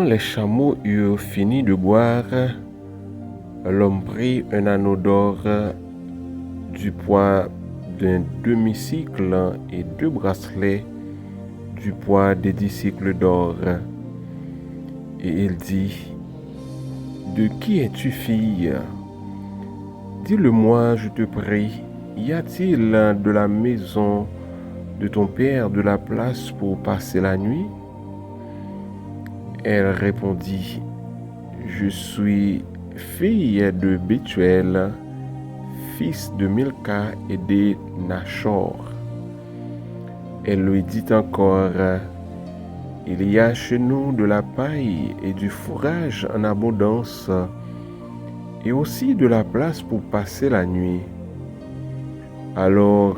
les chameaux eurent fini de boire, l'homme prit un anneau d'or du poids d'un demi-sicle et 2 bracelets du poids des 10 sicles d'or. Et il dit: De qui es-tu, fille? Dis-le-moi, je te prie. Y a-t-il de la maison de ton père de la place pour passer la nuit? Elle répondit: Je suis fille de Bethuel, fils de Milca et de Nachor. Elle lui dit encore: Il y a chez nous de la paille et du fourrage en abondance, et aussi de la place pour passer la nuit. Alors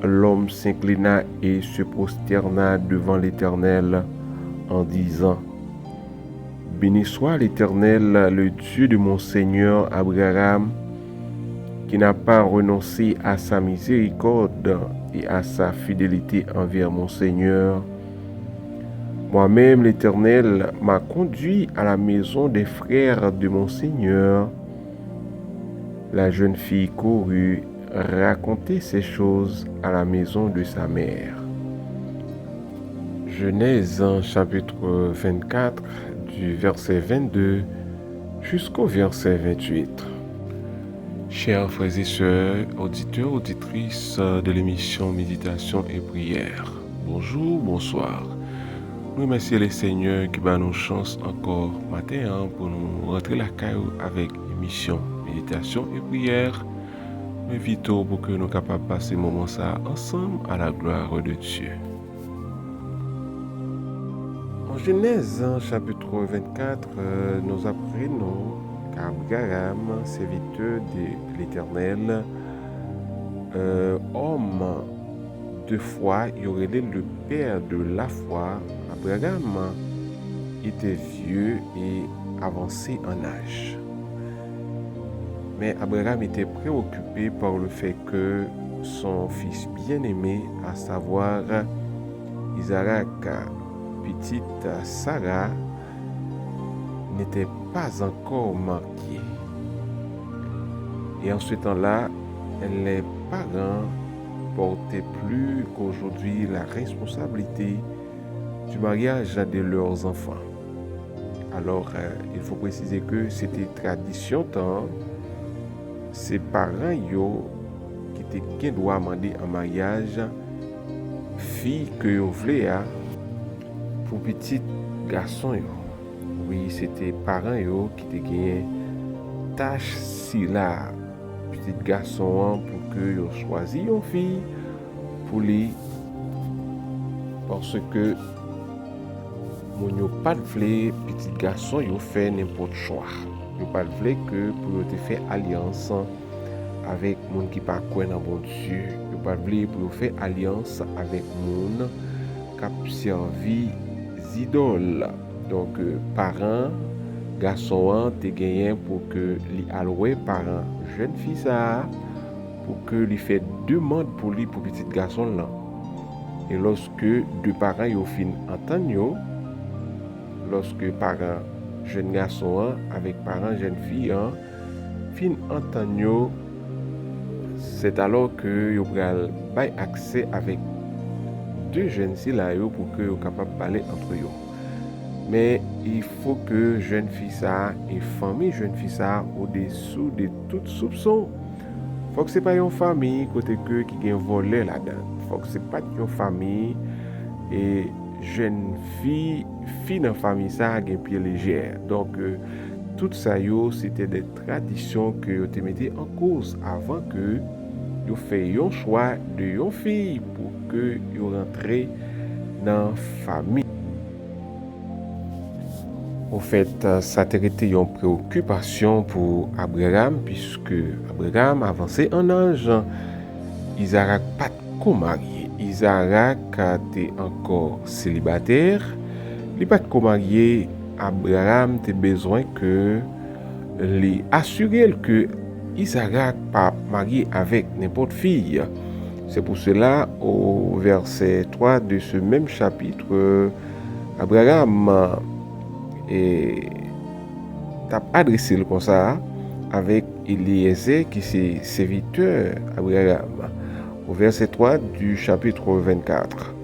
l'homme s'inclina et se prosterna devant l'Éternel en disant: Béni soit l'Éternel, le Dieu de mon Seigneur Abraham, qui n'a pas renoncé à sa miséricorde et à sa fidélité envers mon Seigneur. Moi-même, l'Éternel m'a conduit à la maison des frères de mon Seigneur. La jeune fille courut raconter ces choses à la maison de sa mère. Genèse chapitre 24, du verset 22 jusqu'au verset 28. Chers frères et sœurs, auditeurs, auditrices de l'émission Méditation et Prière, bonjour, bonsoir. Nous remercions le Seigneur qui va nous chance encore matin pour nous rentrer la caillou avec l'émission Méditation et Prière. Nous invitons pour que nous soyons capables de passer ce moment ça ensemble à la gloire de Dieu. En Genèse chapitre 24, nous apprenons qu'Abraham, serviteur de l'Éternel, homme de foi, il aurait le père de la foi. Abraham était vieux et avancé en âge. Mais Abraham était préoccupé par le fait que son fils bien-aimé, à savoir Isaac, petite Sarah, n'était pas encore mariée. Et en ce temps-là, les parents portaient plus qu'aujourd'hui la responsabilité du mariage de leurs enfants. Alors, il faut préciser que c'était tradition tant ses parents qui étaient doit demander en mariage fille que yo voulait pour petit garçon yo. Oui, c'était parents qui étaient gagné tâche si là petit garçon pour que yo choisi une fille pour lui, parce que mon yo pas de petit garçon yo fait n'importe choix. Yo pas de que pour te faire alliance avec monde qui pas croire dans bon Dieu. Yo pas de pour faire alliance avec monde qui servi idoles. Donc parents garçon te gagné pour que li alloué parents jeune fille ça pour que lui fait demande pour lui pour petit garçon là. Et lorsque deux parents yo fin entendre, lorsque parents jeune garçon avec parents jeune fille fin entendre, c'est alors que yo pral bay accès avec deux jeunes filles là pour que yo capable parler entre eux. Mais il faut que jeune fille ça et famille jeune fille ça au-dessous de tout soupçon. Faut que c'est pas une famille côté que qui gagne volé là-dedans. Faut que c'est pas une famille et jeune fille dans famille ça gagne pied légère. Donc tout ça c'était des traditions que yo te mettait en cause avant que yo fait un choix de une fille pour que yo rentre dans famille. En fait, ça a été une préoccupation pour Abraham puisque Abraham avançait en âge. Isaac pas de marié. Isaac était encore célibataire. Il pas de marié. Abraham a besoin que lui assurer que Isaac pas marié avec n'importe fille. C'est pour cela au verset 3 de ce même chapitre, Abraham et t'a adressé le comme ça avec Eliezer qui c'est serviteur Abraham. Au verset 3 du chapitre 24.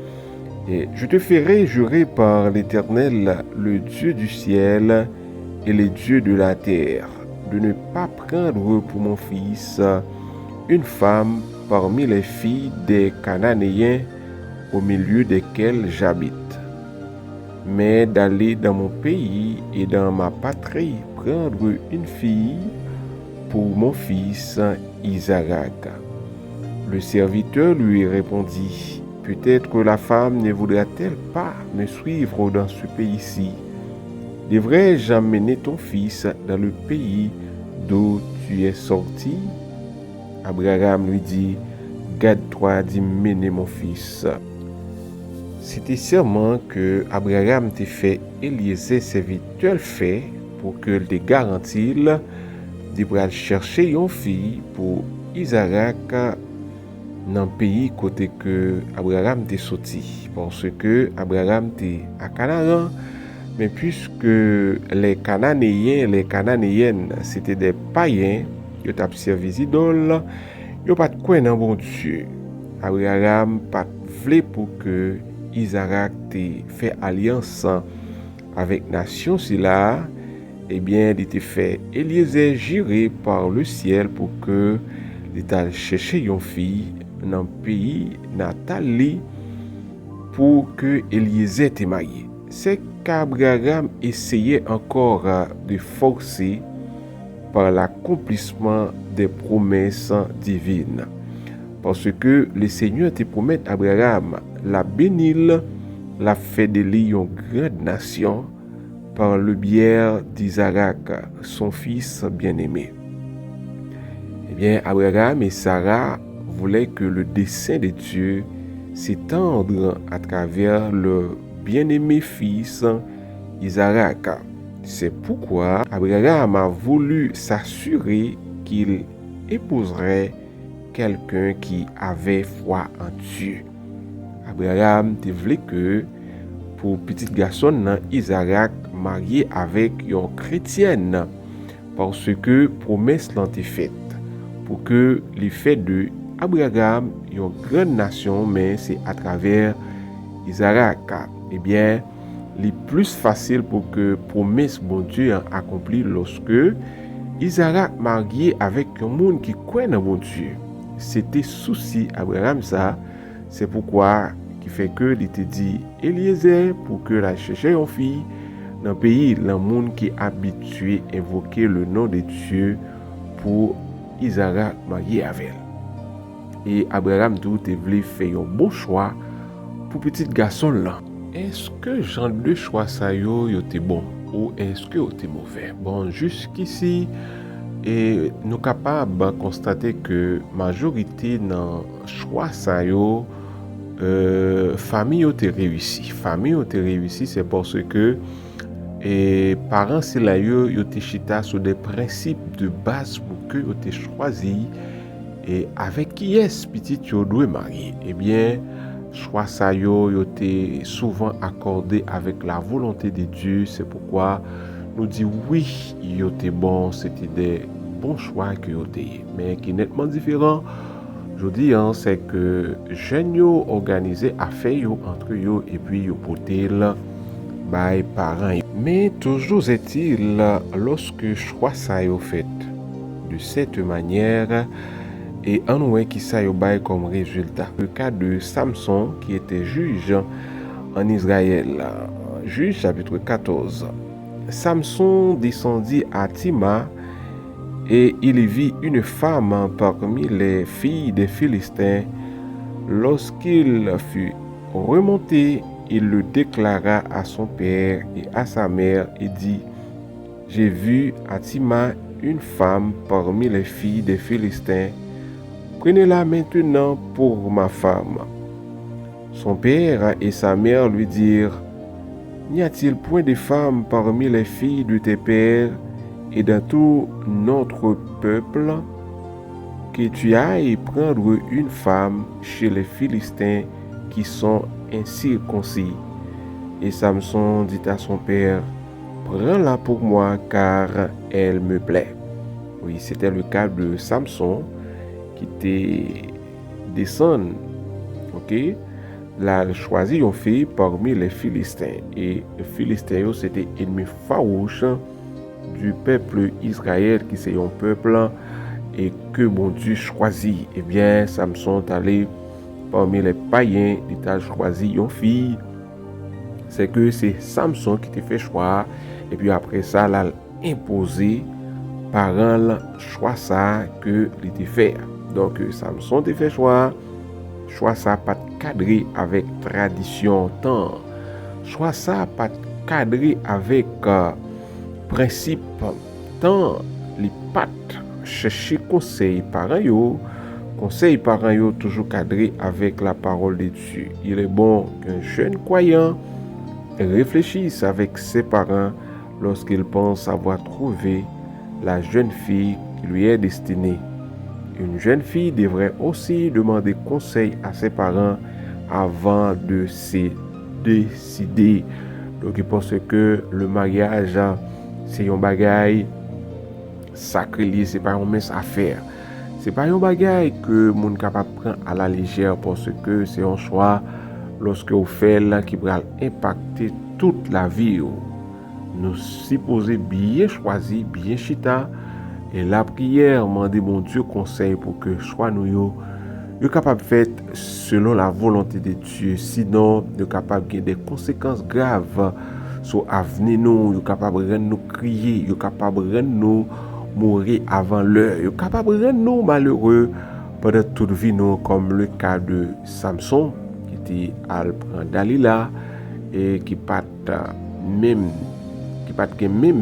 Et je te ferai jurer par l'Éternel, le Dieu du ciel et les dieux de la terre, de ne pas prendre pour mon fils une femme parmi les filles des Cananéens au milieu desquels j'habite, mais d'aller dans mon pays et dans ma patrie prendre une fille pour mon fils Isaac. Le serviteur lui répondit, peut-être la femme ne voudra-t-elle pas me suivre dans ce pays-ci? Devrais-je amener ton fils dans le pays d'où tu es sorti? Abraham lui dit, garde-toi d'y mener mon fils. C'était serment que Abraham t'a fait Eliezer serviteur fait pour que te garantit de chercher une fille pour Isaac dans le pays côté que Abraham t'est sorti. Parce que Abraham t'est à Canaan, mais puisque les Cananéens, les Cananéennes, c'était des païens, ils ont servi des idoles, ils n'ont pas de quoi dans bon Dieu. Abraham pas voulu pour que Isaac t'ait fait alliance avec nation si là, eh bien, il était fait Eliezer jurer par le ciel pour que il chercher une fille dans le pays natal pour que Eliezer te marié. C'est qu'Abraham essayait encore de forcer par l'accomplissement des promesses divines. Parce que le Seigneur te promet à Abraham la bénir, la fait de lui une grande nation par le biais d'Isaac, son fils bien-aimé. Eh bien, Abraham et Sarah voulaient que le dessein de Dieu s'étende à travers le bien-aimé fils Isaac. C'est pourquoi Abraham a voulu s'assurer qu'il épouserait quelqu'un qui avait foi en Dieu. Abraham te voulait que pour petit garçon Isaac marié avec une chrétienne parce que promesse l'ont été faite pour que l'effet de Abraham une grande nation mais c'est à travers Isaac. Eh bien, le plus facile pour que promesse bon Dieu accomplie lorsque Isaac marié avec un monde qui croit dans bon Dieu. C'était souci Abraham ça, c'est pourquoi qui fait que il te dit Eliezer pour que la chercher une fille dans le pays le monde qui est habitué à invoquer le nom de Dieu pour Isaac marié avec elle. Et Abraham tout te voulu faire un bon choix pour petit garçon là. Est-ce que genre de choix ça yo était bon ou est-ce que était mauvais? Bon, jusqu'ici et nous capables de constater que majorité dans choix ça yo famille ont réussi. Famille ont réussi c'est parce que et parents c'est là yo te chita sur des principes de base pour que yo te choisi et avec qui est petit yo doit marier. Eh bien choix ça yo te souvent accordé avec la volonté de Dieu, c'est pourquoi nous dit oui, yo te bon, c'était des bons choix que yo te, mais qui nettement différent. Je dis c'est que jeunes yo organisé affaire yo entre yo et puis yo potel by parents. Mais toujours est-il lorsque choix ça yo fait de cette manière et en ouais qui ça yo bail comme résultat. Le cas de Samson qui était juge en Israël. Juge chapitre 14. Samson descendit à Tima et il vit une femme parmi les filles des Philistins. Lorsqu'il fut remonté, il le déclara à son père et à sa mère et dit, j'ai vu à Tima une femme parmi les filles des Philistins. Prenez-la maintenant pour ma femme. Son père et sa mère lui dirent, n'y a-t-il point de femme parmi les filles de tes pères et dans tout notre peuple que tu ailles prendre une femme chez les Philistins qui sont incirconcis? Et Samson dit à son père, prends-la pour moi car elle me plaît. Oui, c'était le cas de Samson qui était descendu, ok? Là, il choisit une fille parmi les Philistins. Et les Philistins, c'était ennemi farouche du peuple Israël, qui c'est un peuple et que mon Dieu choisit. Eh bien, Samson est allé parmi les païens, il a choisi une fille. C'est que c'est Samson qui t'a fait choix. Et puis après ça, il a imposé parents le choix ça que il t'a fait. Donc, Samson t'a fait choix ça pas cadré avec tradition tant. Choix ça pas cadré avec principe tant. Les pattes chercher conseil parents yo toujours cadré avec la parole de Dieu. Il est bon qu'un jeune croyant réfléchisse avec ses parents lorsqu'il pense avoir trouvé la jeune fille qui lui est destinée. Une jeune fille devrait aussi demander conseil à ses parents avant de se décider. Donc, je pense que le mariage, c'est un bagage sacré, c'est pas une mince affaire. C'est pas un bagage que moun capable prendre à la légère parce que c'est un choix lorsque vous faites qui va impacter toute la vie. Nous supposons bien choisir, bien chita. Et la prière, demander mon Dieu conseil pour que choix nous yo capable faire selon la volonté de Dieu. Sinon, nous capable de des conséquences graves sur l'avenir nous, yo capable de nous crier, yo capable de nous mourir avant l'heure, yo capable de nous malheureux pendant toute vie nous, comme le cas de Samson qui était à prendre Dalila et qui pas même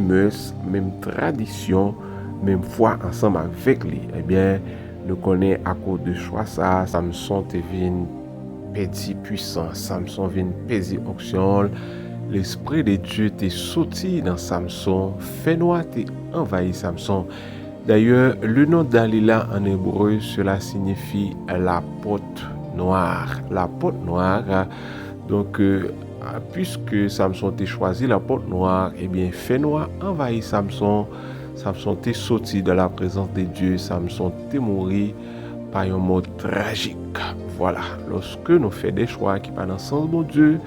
mœurs, même tradition, même foi ensemble avec lui. Eh bien, nous connaissons à cause de choix ça, Samson devient petit puissant, Samson vient pési onction, l'esprit de Dieu t'est sorti dans Samson, fait noir t'est envahi Samson. D'ailleurs, le nom Dalila en hébreu, cela signifie la porte noire. La porte noire, donc puisque Samson t'a choisi la porte noire, eh bien, fait noir envahi Samson. Samson t'est sorti de la présence de Dieu. Samson t'est mort par un mot tragique. Voilà. Lorsque nous faisons des choix qui ne sont pas dans le sens de bon Dieu,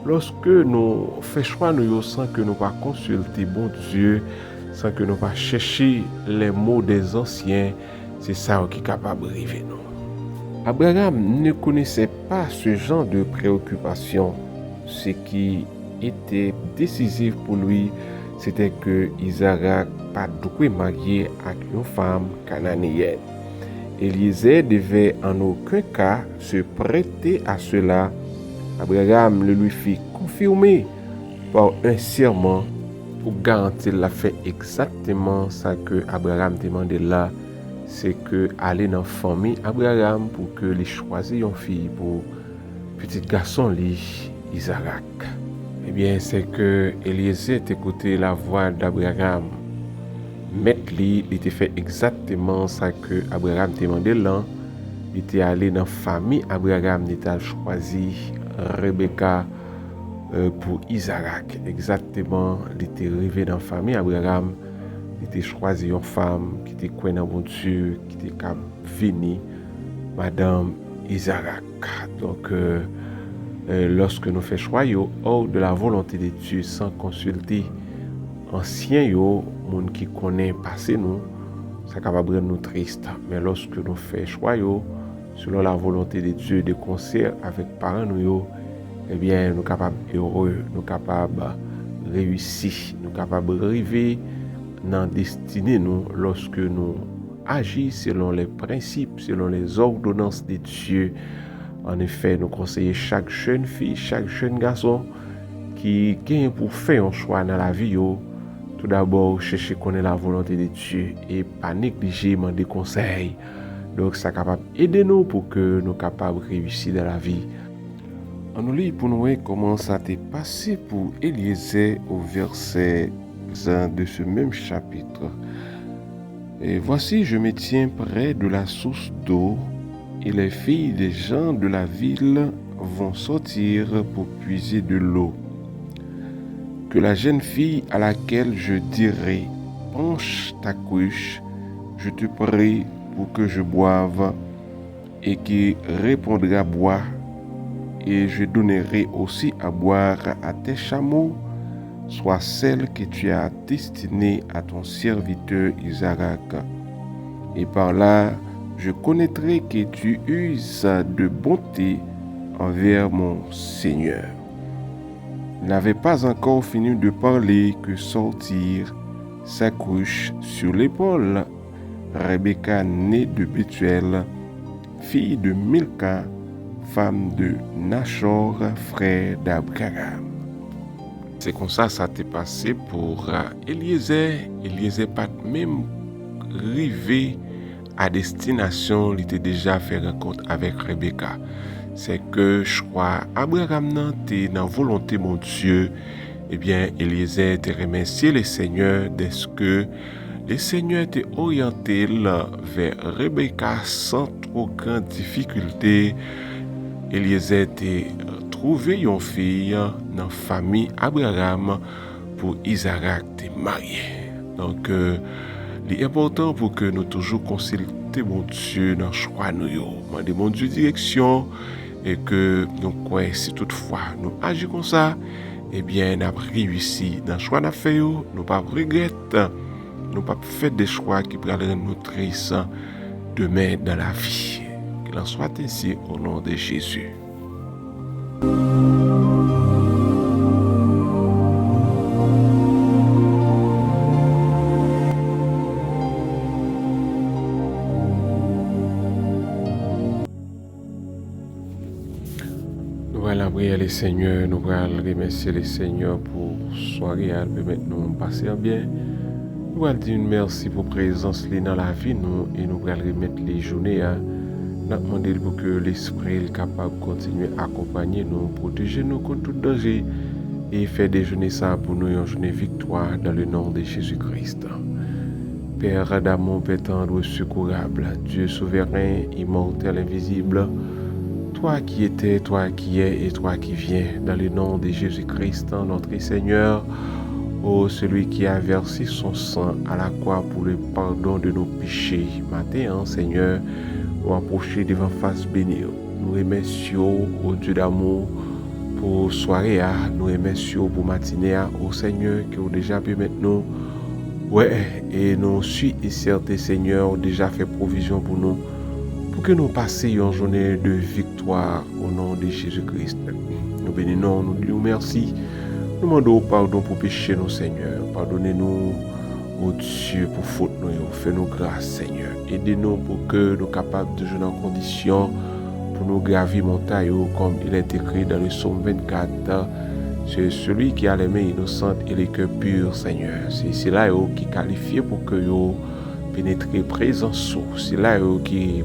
lorsque nous faisons choix nous sans que nous pas consulter bon Dieu, sans que nous pas chercher les mots des anciens, c'est ça qui est capable d'arriver nous. Abraham ne connaissait pas ce genre de préoccupation. Ce qui était décisif pour lui, c'était que Isaac pas dû marier avec une femme cananéenne. Eliezer devait en aucun cas se prêter à cela. Abraham le lui fit confirmer par un serment pour garantir la fait exactement ça que Abraham demandait là, c'est que aller dans la famille Abraham pour que les choisir une fille pour petit garçon li Isaac. Eh bien, c'est que Eliezer écoutait la voix d'Abraham. Mettre lui, il était fait exactement ça que Abraham demandait là. Il était allé dans la famille Abraham, il a choisi Rebecca pour Isaac. Exactement, il était arrivé dans la famille Abraham, il était choisi une femme qui était croyante dans bon Dieu, qui était capable venir, Madame Isaac. Donc, lorsque nous faisons choix hors de la volonté de Dieu sans consulter anciens monde qui connaît passé nous, ça capable rendre nous triste. Mais lorsque nous faisons choix selon la volonté de Dieu de concert avec parents nous, eh bien nous capables heureux, nous capables réussir, nous capables arriver dans destinée nous lorsque nous agissons selon les principes, selon les ordonnances de Dieu. En effet, nous conseillons chaque jeune fille, chaque jeune garçon qui gagne pour faire un choix dans la vie, tout d'abord chercher connaître la volonté de Dieu et pas négliger des conseils. Donc ça capable aider nous pour que nous capables réussir dans la vie. On nous lit pour nous voir comment ça t'est passé pour Eliezer au verset 1 de ce même chapitre. Et voici, je me tiens près de la source d'eau, et les filles des gens de la ville vont sortir pour puiser de l'eau. que la jeune fille à laquelle je dirai « Penche ta couche, je te prie pour que je boive » et qui répondra « Bois » et je donnerai aussi à boire à tes chameaux, soit celle que tu as destinée à ton serviteur Isaac. Et par là, je connaîtrai que tu uses de bonté envers mon Seigneur. Il n'avait pas encore fini de parler que sortir sa couche sur l'épaule. Rebecca, née de Bethuel, fille de Milca, femme de Nachor, frère d'Abraham. C'est comme ça t'est passé pour Eliezer. Eliezer pas même arrivé à destination, il était déjà fait rencontre avec Rebecca. C'est que je crois Abraham n'était dans volonté mon Dieu. Eh bien, Eliezer te remercié le Seigneur dès que le Seigneur t'a orienté vers Rebecca sans trop grande difficulté. Eliezer t'a trouvé une fille dans la famille Abraham pour Isaac te marier. Donc, l'important pour que nous toujours consulter mon Dieu dans le choix nous, demander mon Dieu direction et que nous croyons si toutefois nous agissons comme ça, eh bien, nous avons réussi dans le choix nous fait, nous pas regretter, nous pas faire des choix qui pourraient rendre nous tristes demain dans la vie. Qu'il en soit ainsi au nom de Jésus. Nous allons prier les Seigneurs, nous allons remercier les Seigneurs pour soirée, permettre nous passer bien. Nous allons dire merci pour la présence dans la vie nous et nous allons remettre les journées. Nous demander pour que l'Esprit soit capable de continuer à accompagner nous, protéger nous contre tout danger et faire des journées ça pour nous une journée victoire dans le nom de Jésus-Christ. Père d'amour, Père tendre, secourable, Dieu souverain, immortel, invisible, toi qui étais, toi qui es et toi qui viens, dans le nom de Jésus-Christ, notre Seigneur, ô celui qui a versé son sang à la croix pour le pardon de nos péchés. Matin, Seigneur, nous approcher devant face bénie. Nous remercions au Dieu d'amour pour soirée, nous remercions pour matinée, au Seigneur qui a déjà pu maintenant. Ouais, et nous suis et certes, Seigneur, déjà fait provision pour nous, pour que nous passions une journée de victoire au nom de Jésus-Christ. Nous bénissons, nous disons merci. Nous demandons pardon pour pécher nos Seigneur. Pardonnez-nous, oh Dieu, pour faute nous. Fais-nous grâce, Seigneur. Aidez-nous pour que nous soyons capables de jouer en condition pour nous gravir montagne, comme il est écrit dans le psaume 24. C'est celui qui a les mains innocentes et les cœurs purs, Seigneur. C'est là qui est qualifié pour que vous pénétrez présence. C'est là qui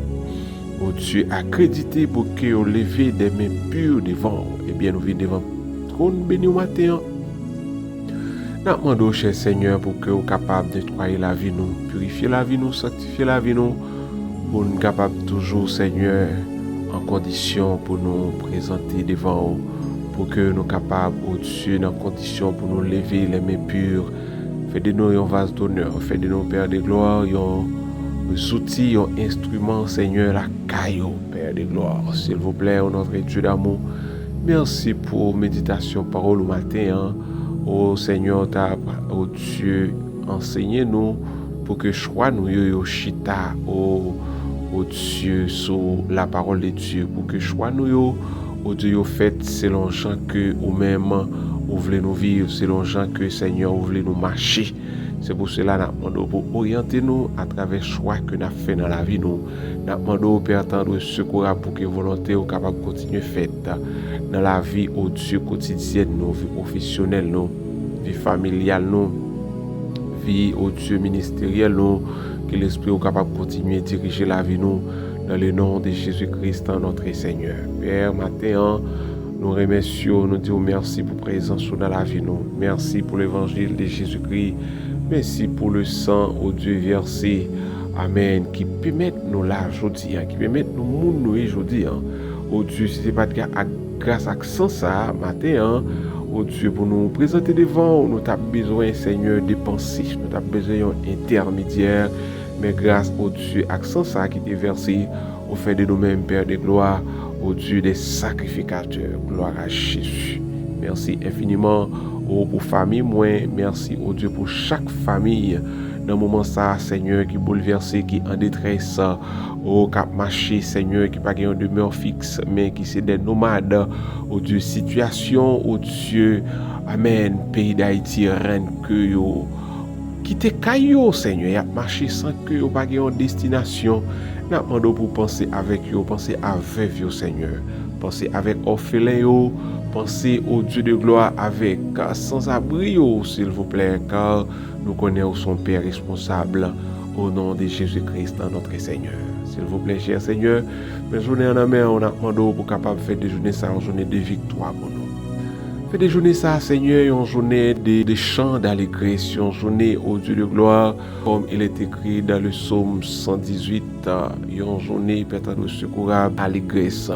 oh Dieu accrédité pour que vous levez des mains pures devant. Eh bien, nous venons devant le trône béni au matin. Nous demandons, cher Seigneur, pour que vous soyez capable de nettoyer la vie, nous, purifier la vie, nous, sanctifier la vie, nous, pour nous capables toujours, Seigneur, en condition pour nous présenter devant vous. Pour que nous soyons capables, oh Dieu, dans condition pour nous lever les mains pures. Faites de nous un vase d'honneur. Faites de nous, Père de gloire, un outil, un instrument, Seigneur, la caillou, Père de gloire. S'il vous plaît, oh notre Dieu d'amour, merci pour méditation, parole au matin. Oh Seigneur, oh Dieu, enseignez-nous pour que choix nous yo chita, oh Dieu, sur la parole de Dieu. Pour que choix nous yo, oh Dieu, fait selon gens que ou même vous voulez nous vivre, selon gens que Seigneur vous voulez nous marcher. C'est pour cela que nous demandons pour orienter nous à travers le choix que nous avons fait dans la vie. Nous demandons Père tendre secours pour que volonté soit capable de continuer faite dans la vie au Dieu quotidienne, nos vie professionnelle, nos vie familiale, nos vie au Dieu ministériel, nous que l'Esprit soit capable de continuer à diriger la vie nous dans le nom de Jésus-Christ notre Seigneur. Père, matin, nous remercions, nous disons merci pour la présence dans la vie nous. Merci pour l'évangile de Jésus-Christ. Merci pour le sang, au Dieu versé. Amen. Qui permet nous là aujourd'hui, qui permet nous nous aujourd'hui. Au Dieu, si ce n'est pas grâce à ça, matin, oh Dieu, pour nous présenter devant, nous avons besoin, Seigneur, de pensées, nous avons besoin d'un intermédiaire, mais grâce au Dieu, accent ça qui est versé au fait de nous-mêmes, Père de gloire, au Dieu des sacrificateurs, gloire à Jésus. Merci infiniment pour famille, moi, merci au Dieu pour chaque famille. Dans le moment ça, Seigneur, qui bouleversé, qui en détresse, au cap marché, Seigneur, qui pas une demeure fixe, mais qui c'est des nomades, au Dieu, situation, au Dieu, Amen, pays d'Haïti, reine que yo, quitter caillou, Seigneur, y a marché sans que yo pas une destination. N'a demandé pour penser avec yo, penser avec yo, Seigneur, penser avec orphelin yo, penser au Dieu de gloire avec sans abri, s'il vous plaît, car nous connaissons son Père responsable au nom de Jésus-Christ, notre Seigneur. S'il vous plaît, cher Seigneur, mes journées en amène, on a demandé pour capable faire des journées ça, une journée de victoire pour nous. Fait des journées ça, Seigneur, une journée de chants d'allégresse, une journée au Dieu de gloire, comme il est écrit dans le psaume 118, une journée peut-être de secours allégresse.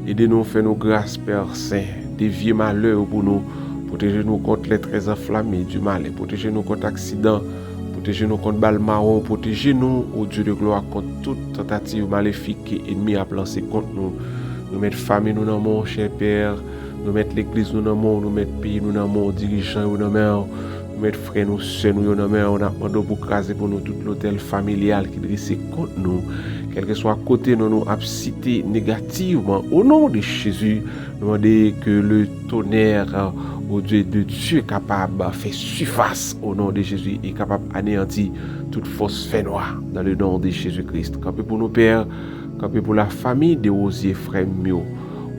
Aidez-nous, fais-nous grâce, Père Saint, déviez malheur pour nous, protégez-nous contre les traits enflammés du mal, protégez-nous contre accident, protégez-nous contre balles marron, protégez-nous, au Dieu de gloire, contre toute tentative maléfique que l'ennemi a lancé contre nous. Nous mettons famille, nous dans mon cher Père, nous mettons l'église, nous dans mon, nous mettons pays, nous dans mon, dirigeants, nous dans mon, nous mettons frères, nous sœurs, nous dans mon, on a demandé pour craser pour nous tout l'hôtel familial qui dresse contre nous. Quel que soit côté nous nous cité négativement, au nom de Jésus, nous demandons que le tonnerre au Dieu de Dieu capable de faire surface au nom de Jésus et capable d'anéantir toute fausse fait noire dans le nom de Jésus-Christ. Campé pour nos pères, campé pour la famille de Osier frère mio,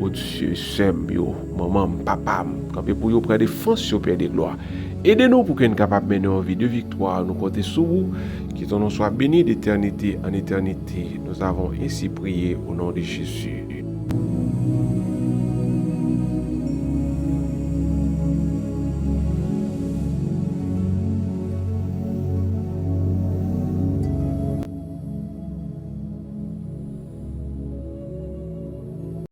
au Dieu sœur mio, maman, papa, campé pour vous près de France au Père de gloire. Aidez-nous pour que nous soyons capables de mener une vie de victoire. Nous comptons sur vous, que ton nom soit béni d'éternité en éternité. Nous avons ainsi prié au nom de Jésus.